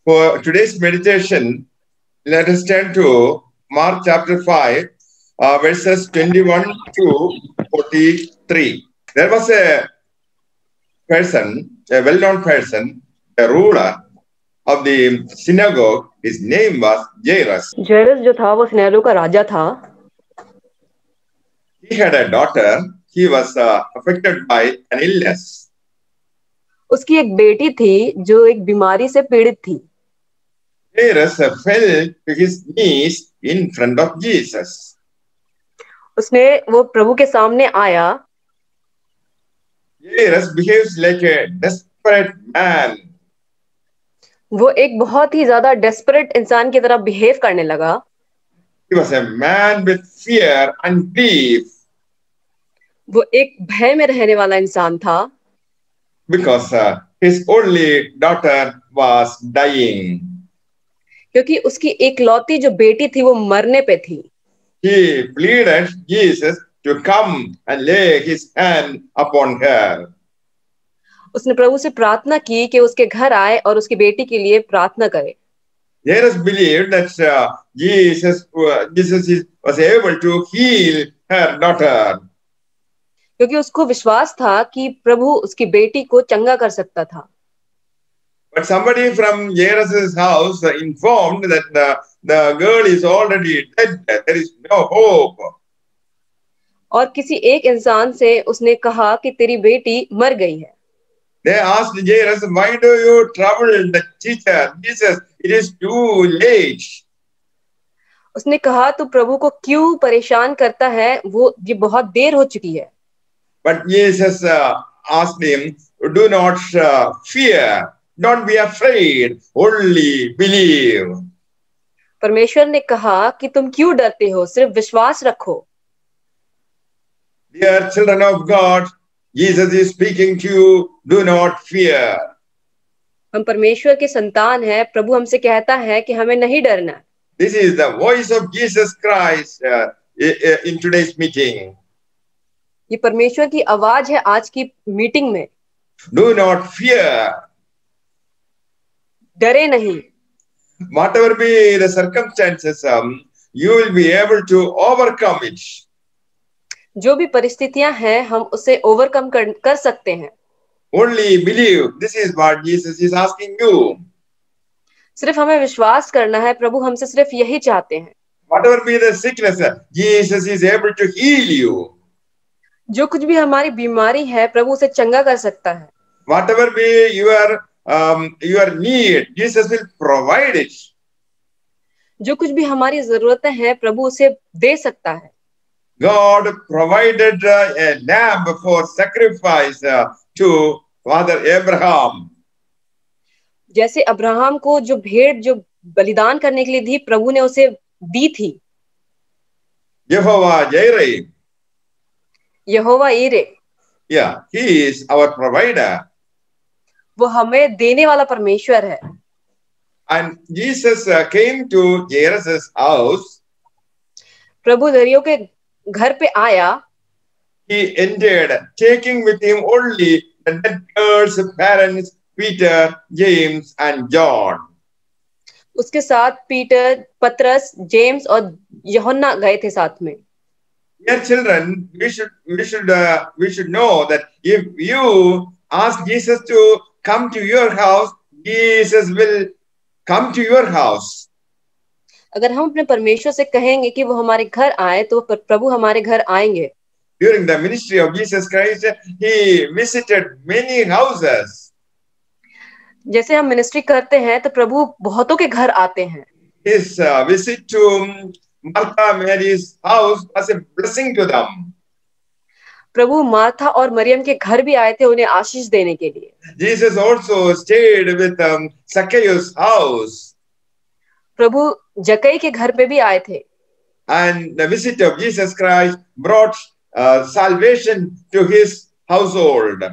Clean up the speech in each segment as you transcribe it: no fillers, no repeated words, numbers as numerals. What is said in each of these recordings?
For today's meditation, let us turn to Mark chapter 5, verses 21 to 43. There was a person, a well-known person, a ruler of the synagogue. His name was Jairus. जायरस जो था वो scenario का राजा था. He had a daughter. He was affected by an illness. उसकी एक बेटी थी जो एक बीमारी से पीड़ित थी. Jairus fell to his knees in front of Jesus. वो प्रभु के सामने आया. Jairus behaves like a desperate man. वो एक बहुत ही ज्यादा डेस्परेट इंसान की तरह बिहेव करने लगा. He was a man with fear and grief. वो एक भय में रहने वाला इंसान था. Because his only daughter was dying. क्योंकि उसकी एकलौती जो बेटी थी वो मरने पे थी. He pleaded Jesus to come and lay his hand upon her. उसने प्रभु से प्रार्थना की कि उसके घर आए और उसकी बेटी के लिए प्रार्थना करे. Jairus believed that Jesus was able to heal her daughter. क्योंकि उसको विश्वास था कि प्रभु उसकी बेटी को चंगा कर सकता था. But somebody from Jairus' house informed that the girl is already dead. There is no hope. और किसी एक इंसान से उसने कहा कि तेरी बेटी मर गई है. They asked Jairus, "Why do you trouble the teacher? Jesus, it is too late." उसने कहा तू प्रभु को क्यों परेशान करता है, वो ये बहुत देर हो चुकी है. But Jesus asked him, "Do not fear. Don't be afraid. Only believe." परमेश्वर ने कहा कि तुम क्यों डरते हो, सिर्फ विश्वास रखो. Dear children of God, Jesus is speaking to you. Do not fear. हम परमेश्वर के संतान हैं. प्रभु हमसे कहता है कि हमें नहीं डरना. This is the voice of Jesus Christ in today's meeting. ये परमेश्वर की आवाज है आज की मीटिंग में. Do not fear. डरे नहीं. Whatever be the circumstances, you will be able to overcome it. जो भी परिस्थितियां हैं हम उसे ओवरकम कर सकते हैं. Only believe. This is what Jesus is asking you. सिर्फ हमें विश्वास करना है. प्रभु हमसे सिर्फ यही चाहते हैं. Whatever be the sickness, Jesus is able to heal you. जो कुछ भी हमारी बीमारी है प्रभु उसे चंगा कर सकता है. Whatever be your need, Jesus will provide it. जो कुछ भी हमारी जरूरतें हैं प्रभु उसे दे सकता है. God provided a lamb for sacrifice to Father Abraham. जैसे अब्राहम को जो भेड़ जो बलिदान करने के लिए दी, प्रभु ने उसे दी थी. Jehovah Jireh. Jehovah ईरे. Yeah, he is our provider. वो हमें देने वाला परमेश्वर है. And Jesus came to Jairus' house. प्रभु दरियो के घर पे आया. He entered, taking with him only the dead girl's parents, Peter, James, and John. उसके साथ पीटर, पतरस, जेम्स और यूहन्ना गए थे साथ में. Dear children, we should know that if you ask Jesus to come to your house, Jesus will come to your house. अगर हम अपने परमेश्वर से कहेंगे कि वो हमारे घर आए तो प्रभु हमारे घर आएंगे. During the ministry of Jesus Christ, he visited many houses. जैसे हम मिनिस्ट्री करते हैं तो प्रभु बहुतों के घर आते हैं. His visit to Martha Mary's house was a blessing to them. Prabhu Martha और मरियम के घर भी आए थे उन्हें आशीष देने के लिए. Jesus also stayed with Zacchaeus' house. प्रभु जक्कई के घर पे भी आए थे. And the visit of Jesus Christ brought salvation to his household.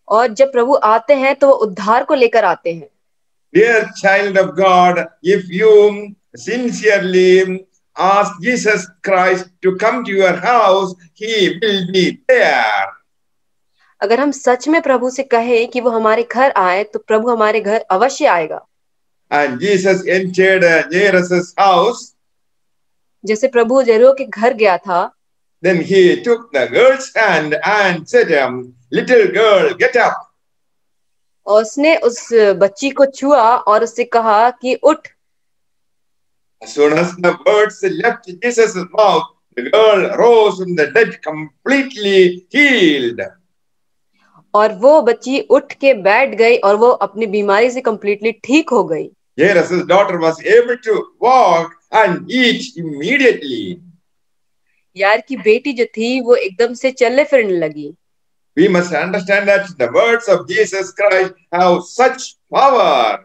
और जब प्रभु आते हैं तो वो उद्धार को लेकर आते हैं. Dear child of God, if you sincerely ask Jesus Christ to come to your house, he will be there. अगर हम सच में प्रभु से कहें कि वो हमारे घर आए तो प्रभु हमारे घर अवश्य आएगा. and Jesus entered Jairus' house. जैसे प्रभु यरीहो के घर गया था, Then he took the girl's hand and said, "Little girl, get up." और उसने उस बच्ची को छुआ और उससे कहा कि उठ। As soon as the words left Jesus' mouth, the girl rose from the dead completely healed. और वो बच्ची उठ के बैठ गई और वो अपनी बीमारी से कंप्लीटली ठीक हो गई। Jairus' daughter was able to walk and eat immediately. यार की बेटी जो थी वो एकदम से चलने फिरने लगी। We must understand that the words of Jesus Christ have such power.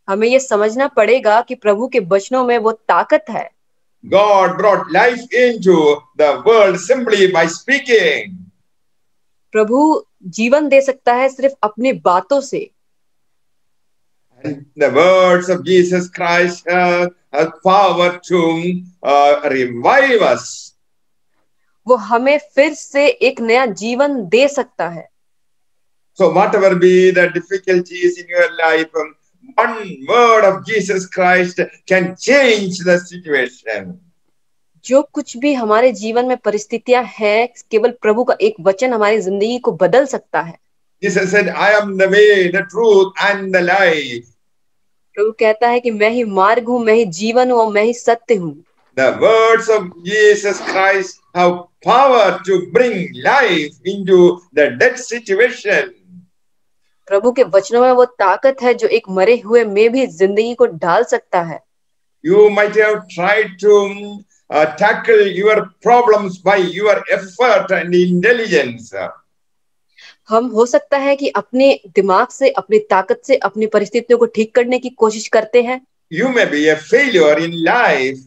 हमें ये समझना पड़ेगा कि प्रभु के वचनों में वो ताकत है। God brought life into the world simply by speaking. प्रभु जीवन दे सकता है सिर्फ अपनी बातों से। And the words of Jesus Christ have power to revive us. वो हमें फिर से एक नया जीवन दे सकता है। So whatever be the difficulties in your life, one word of Jesus Christ can change the situation. जो कुछ भी हमारे जीवन में परिस्थितियां हैं, केवल प्रभु का एक वचन हमारी जिंदगी को बदल सकता है। Jesus said, "I am the way, the truth, and the life." प्रभु कहता है कि मैं ही मार्ग हूँ, मैं ही जीवन हूँ और मैं ही सत्य हूँ। The words of Jesus Christ have power to bring life into the dead situation. प्रभु के वचनों में वो ताकत है जो एक मरे हुए में भी जिंदगी को ढाल सकता है। You might have tried to tackle your problems by your effort and intelligence. हम हो सकता है कि अपने दिमाग से, अपनी ताकत से अपनी परिस्थितियों को ठीक करने की कोशिश करते हैं। You may be a failure in life.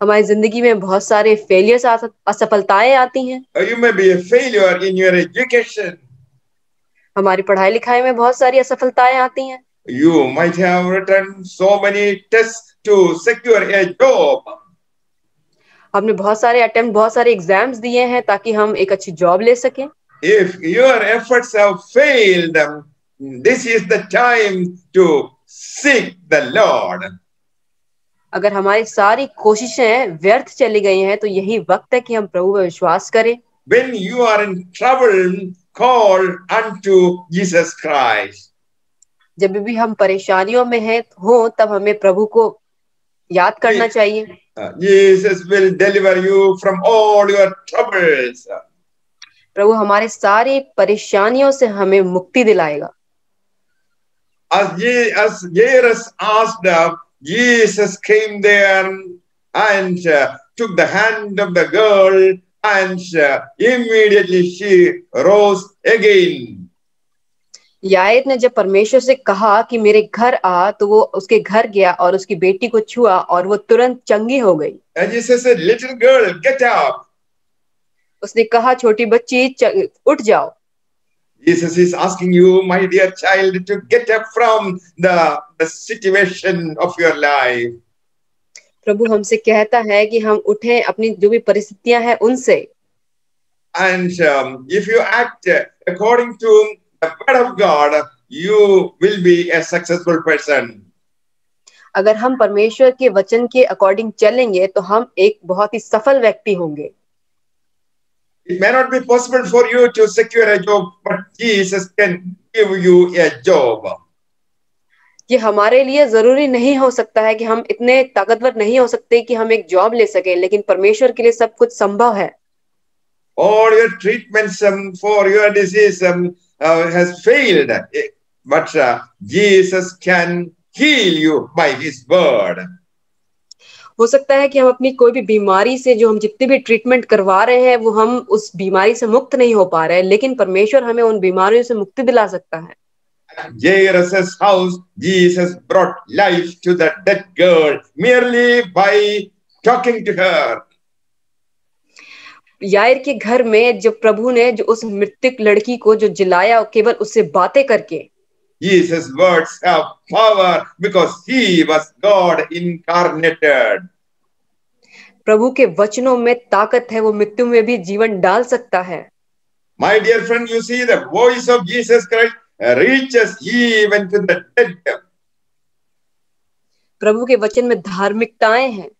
हमारी जिंदगी में बहुत सारे फेलियर्स, असफलताएं आती हैं। You may be a failure in your education. हमारी पढ़ाई लिखाई में बहुत सारी असफलताएं आती हैं। You might have written so many tests to secure a job. हमने बहुत सारे अटेम्प्ट, बहुत सारे एग्जाम्स दिए हैं ताकि हम एक अच्छी जॉब ले सकें। If your efforts have failed, this is the time to seek the Lord. अगर हमारी सारी कोशिशें व्यर्थ चली गई हैं तो यही वक्त है कि हम प्रभु पर विश्वास करें। When you are in trouble, call unto Jesus Christ. जब भी हम परेशानियों में हैं हो तब हमें प्रभु को याद करना चाहिए। Jesus will deliver you from all your troubles. प्रभु हमारे सारी परेशानियों से हमें मुक्ति दिलाएगा। As Jairus asked, Jesus came there and took the hand of the girl, and immediately she rose again. याईर ने जब परमेश्वर से कहा कि मेरे घर आ, तो वो उसके घर गया और उसकी बेटी को छुआ और वो तुरंत चंगी हो गई। And Jesus said, "Little girl, get up." उसने कहा, छोटी बच्ची उठ जाओ। Jesus is asking you, my dear child, to get up from the situation of your life. प्रभु हमसे कहता है कि हम उठें अपनी जो भी परिस्थितियां हैं उनसे। And if you act according to the word of God, you will be a successful person. अगर हम परमेश्वर के वचन के अकॉर्डिंग चलेंगे तो हम एक बहुत ही सफल व्यक्ति होंगे। It may not be possible for you to secure a job, but Jesus can give you a job. ये हमारे लिए जरूरी नहीं हो सकता है कि हम इतने ताकतवर नहीं हो सकते कि हम एक जॉब ले सकें, लेकिन परमेश्वर के लिए सब कुछ संभव है। All your treatments for your disease has failed, but Jesus can heal you by His word. हो सकता है कि हम अपनी कोई भी बीमारी से, जो हम जितनी भी ट्रीटमेंट करवा रहे हैं, वो हम उस बीमारी से मुक्त नहीं हो पा रहे हैं, लेकिन परमेश्वर हमें उन बीमारियों से मुक्ति दिला सकता है। Jairus' house, Jesus brought life to the dead girl merely by talking to her. याईर के घर में जब प्रभु ने जो उस मृतक लड़की को जो जिलाया, केवल उससे बातें करके। Jesus' words have power because He was God incarnated. प्रभु के वचनों में ताकत है, वो मृत्यु में भी जीवन डाल सकता है। My dear friend, you see the voice of Jesus Christ reaches even to the dead. प्रभु के वचन में धार्मिकताएं हैं।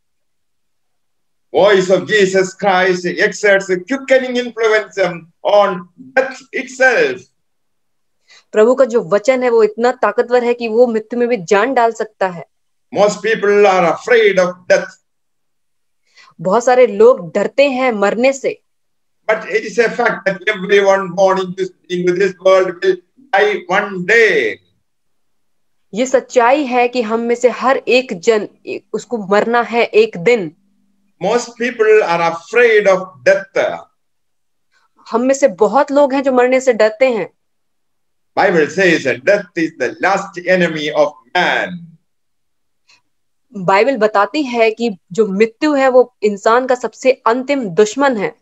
Voice of Jesus Christ exerts a quickening influence on death itself. प्रभु का जो वचन है वो इतना ताकतवर है कि वो मृत्यु में भी जान डाल सकता है। Most people are afraid of death, बहुत सारे लोग डरते हैं मरने से, but it is a fact that everyone born into this world will die one day. ये सच्चाई है कि हम में से हर एक जन उसको मरना है एक दिन। Most people are afraid of death. हम में से बहुत लोग हैं जो मरने से डरते हैं। Bible says that death is the last enemy of man. Bible बताती है कि जो मृत्यु है वो इंसान का सबसे अंतिम दुश्मन है।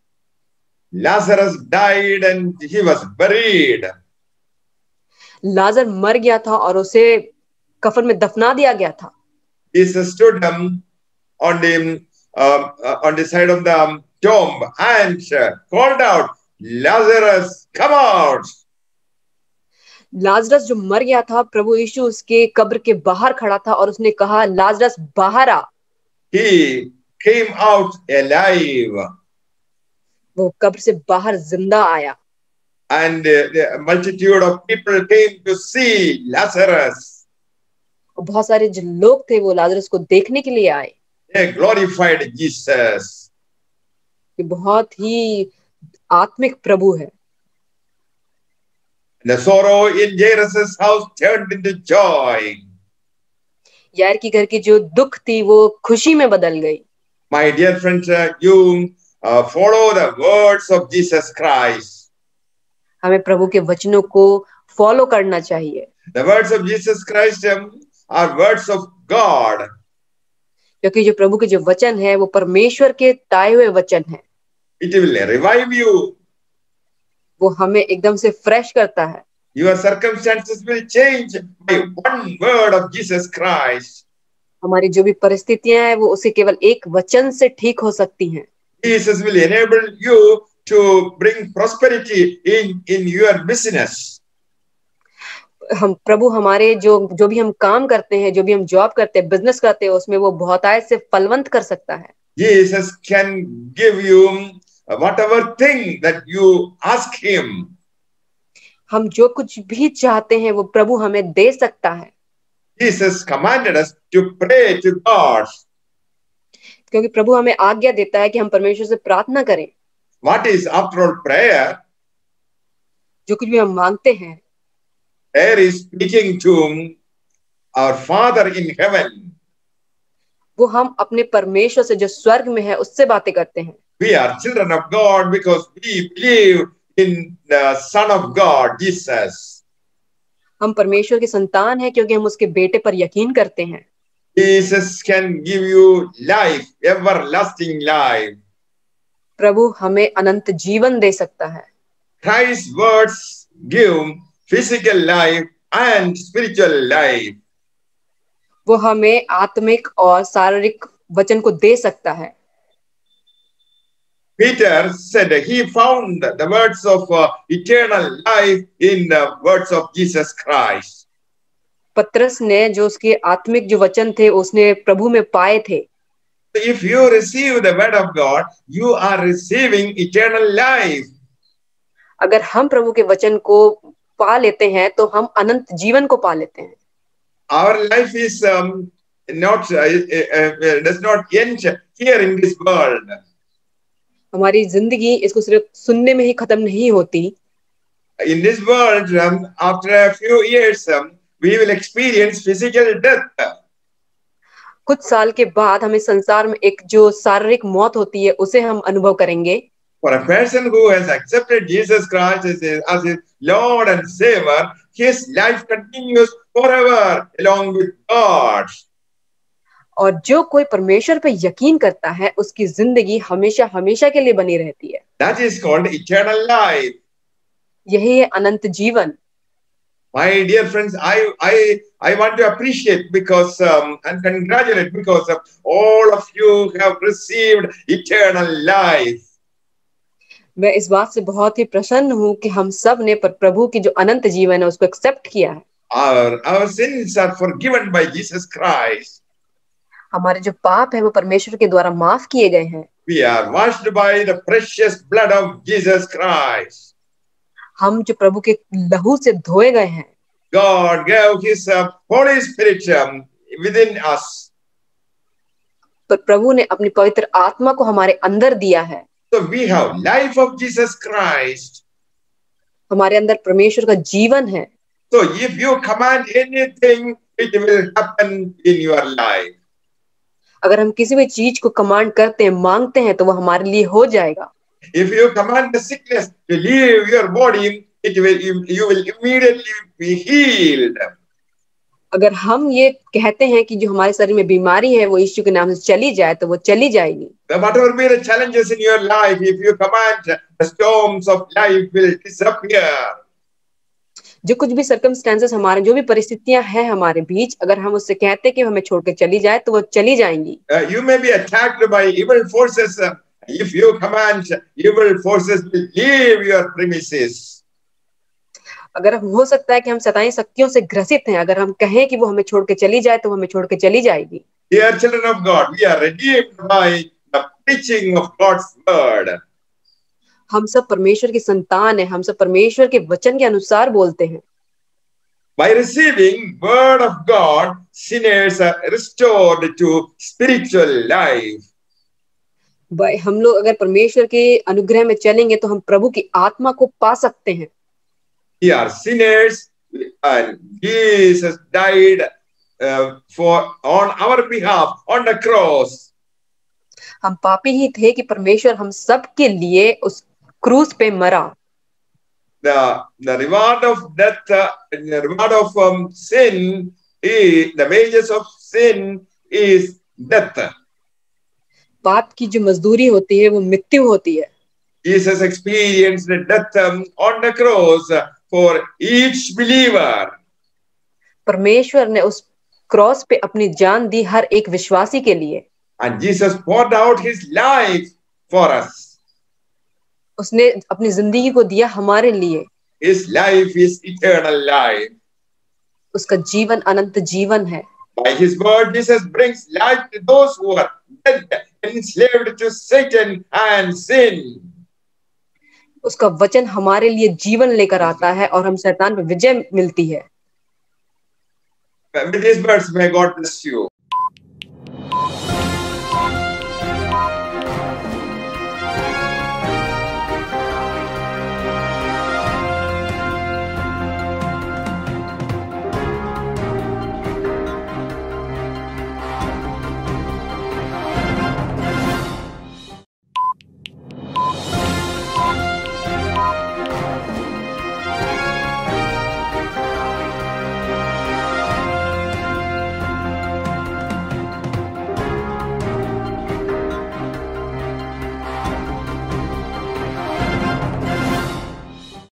Lazarus died and he was buried. लाजर मर गया था और उसे कफन में दफना दिया गया था। Jesus stood on the side of the tomb and called out, Lazarus, come out. Lazarus जो मर गया था, प्रभु यीशु उसके कब्र के बाहर खड़ा था और उसने कहा, लाजरस बाहर आ। He came out alive. वो कब्र से बाहर जिंदा आया। And the multitude of people came to see Lazarus. बहुत सारे जो लोग थे वो लाजरस को देखने के लिए आए। They glorified Jesus. ये बहुत ही आत्मिक प्रभु है। The sorrow in Jairus' house turned into joy. यार की घर की जो दुख थी वो खुशी में बदल गई। My dear friends, you follow the words of Jesus Christ. हमें प्रभु के वचनों को फॉलो करना चाहिए। The words of Jesus Christ are words of God. क्योंकि जो प्रभु के जो वचन है वो परमेश्वर के ताए हुए वचन है। It will revive you. वो हमें एकदम से फ्रेश करता है। Your circumstances will change by one word of Jesus Christ. हमारी जो भी परिस्थितियां हैं वो उसे केवल एक वचन से ठीक हो सकती हैं। Jesus will enable you to bring prosperity in your business. हम प्रभु हमारे जो भी हम काम करते हैं, जो भी हम जॉब करते हैं, बिजनेस करते हैं, उसमें वो बहुतायत से फलवंत कर सकता है। Jesus can give you whatever thing that you ask him. हम जो कुछ भी चाहते हैं वो प्रभु हमें दे सकता है। Jesus commanded us to pray to God. क्योंकि प्रभु हमें आज्ञा देता है कि हम परमेश्वर से प्रार्थना करें। What is after all prayer? जो कुछ भी हम मांगते हैं, Prayer is speaking to our Father in heaven. वो हम अपने परमेश्वर से जो स्वर्ग में है उससे बातें करते हैं। We are children of God because we believe in the Son of God, Jesus. हम परमेश्वर के संतान हैं क्योंकि हम उसके बेटे पर यकीन करते हैं। Jesus can give you life, everlasting life. प्रभु हमें अनंत जीवन दे सकता है। Christ's words give physical life and spiritual life. वो हमें आत्मिक और शारीरिक वचन को दे सकता है। Peter said he found the words of eternal life in the words of Jesus Christ. पतरस ने जो उसके आत्मिक जो वचन थे उसने प्रभु में पाए थे। If you receive the word of God, you are receiving eternal life. अगर हम प्रभु के वचन को पा लेते हैं तो हम अनंत जीवन को पा लेते हैं। Our life is does not end here in this world. हमारी जिंदगी इसको सिर्फ सुनने में ही खत्म नहीं होती। In this world, after a few years, we will experience physical death. कुछ साल के बाद हमें संसार में एक जो शारीरिक मौत होती है उसे हम अनुभव करेंगे। For a person who has accepted Jesus Christ as his Lord and Savior, his life continues forever along with God. और जो कोई परमेश्वर पे यकीन करता है उसकी जिंदगी हमेशा हमेशा के लिए बनी रहती है। That is called eternal life. यही है अनंत जीवन। My dear friends, I want to appreciate because and congratulate because all of you have received eternal life. मैं इस बात से बहुत ही प्रसन्न हूँ कि हम सब ने प्रभु की जो अनंत जीवन है उसको एक्सेप्ट किया है। Our sins are forgiven by Jesus Christ. हमारे जो पाप है वो परमेश्वर के द्वारा माफ किए गए हैं। We are washed by the precious blood of Jesus Christ. हम जो प्रभु के लहू से धोए गए हैं। God gave His Holy Spirit within us. पर प्रभु ने अपनी पवित्र आत्मा को हमारे अंदर दिया है। So we have life of Jesus Christ. हमारे अंदर परमेश्वर का जीवन है। So if you command anything, it will happen in your life. अगर हम किसी भी चीज को कमांड करते हैं, मांगते हैं, तो वो हमारे लिए हो जाएगा। If you command the sickness to leave your body, you will immediately be healed. अगर हम ये कहते हैं कि जो हमारे शरीर में बीमारी है वो यीशु के नाम से चली जाए, तो वो चली जाएगी। Whatever be the challenges in your life, if you command, the storms of life will disappear. जो कुछ भी सर्कमस्टेंसेस हमारे, जो भी परिस्थितियां हैं हमारे बीच, अगर हम उससे कहते हैं कि हमें छोड़ के चली जाए, तो वो चली जाएंगी। You may be attacked by evil forces. If you command, evil forces will leave your premises. अगर हो सकता है कि हम शैतानी शक्तियों से ग्रसित हैं, अगर हम कहें कि वो हमें छोड़ के चली जाए, तो वो हमें छोड़ के चली जाएगी। Dear children of God, we are redeemed by the preaching of God's word. हम सब परमेश्वर की संतान हैं, हम सब परमेश्वर के वचन के अनुसार बोलते हैं। By receiving word of God, sinners are restored to spiritual life. भाई, हम लोग अगर परमेश्वर के अनुग्रह में चलेंगे तो हम प्रभु की आत्मा को पा सकते हैं। We are sinners, and Jesus died on our behalf on the cross. हम पापी ही थे कि परमेश्वर हम सब के लिए उस क्रूस पे मरा। The reward of death, the reward of sin, is the wages of sin is death. पाप की जो मजदूरी होती है वो मृत्यु होती है। Jesus experienced the death on the cross for each believer. परमेश्वर ने उस क्रॉस पे अपनी जान दी हर एक विश्वासी के लिए। And Jesus poured out his life for us. उसने अपनी जिंदगी को दिया हमारे लिए। His life is eternal life. उसका जीवन अनंत जीवन है। By his word, Jesus brings life to those who are dead, enslaved to Satan and sin. उसका वचन हमारे लिए जीवन लेकर आता है और हम शैतान पर विजय मिलती है। With these words, may God bless you.